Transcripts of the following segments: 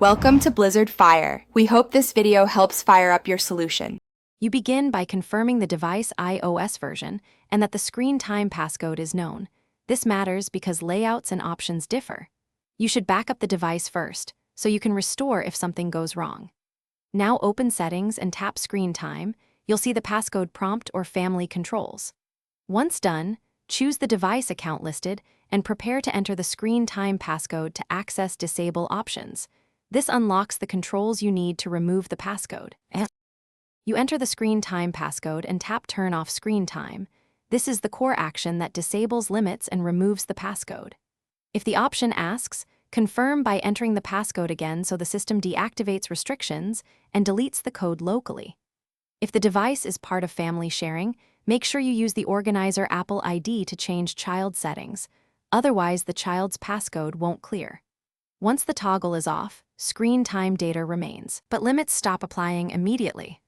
Welcome to Blizzard Fire. We hope this video helps fire up your solution. You begin by confirming the device iOS version and that the screen time passcode is known. This matters because layouts and options differ. You should back up the device first, so you can restore if something goes wrong. Now open Settings and tap Screen Time. You'll see the passcode prompt or Family Controls. Once done, choose the device account listed and prepare to enter the screen time passcode to access Disable options. This unlocks the controls you need to remove the passcode. You enter the screen time passcode and tap Turn off screen time. This is the core action that disables limits and removes the passcode. If the option asks, confirm by entering the passcode again so the system deactivates restrictions and deletes the code locally. If the device is part of family sharing, make sure you use the organizer Apple ID to change child settings. Otherwise, the child's passcode won't clear. Once the toggle is off, screen time data remains, but limits stop applying immediately.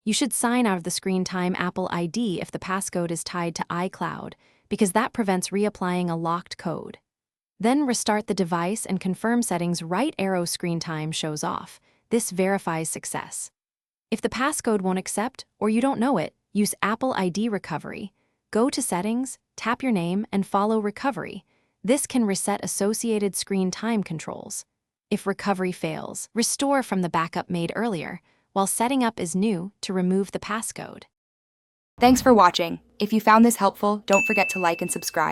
You should sign out of the screen time Apple ID if the passcode is tied to iCloud, because that prevents reapplying a locked code. Then restart the device and confirm settings. Right arrow screen time shows off. This verifies success. If the passcode won't accept or you don't know it, use Apple ID Recovery. Go to Settings, tap your name, and follow Recovery. This can reset associated screen time controls. If recovery fails, restore from the backup made earlier, while setting up is new to remove the passcode. Thanks for watching. If you found this helpful, don't forget to like and subscribe.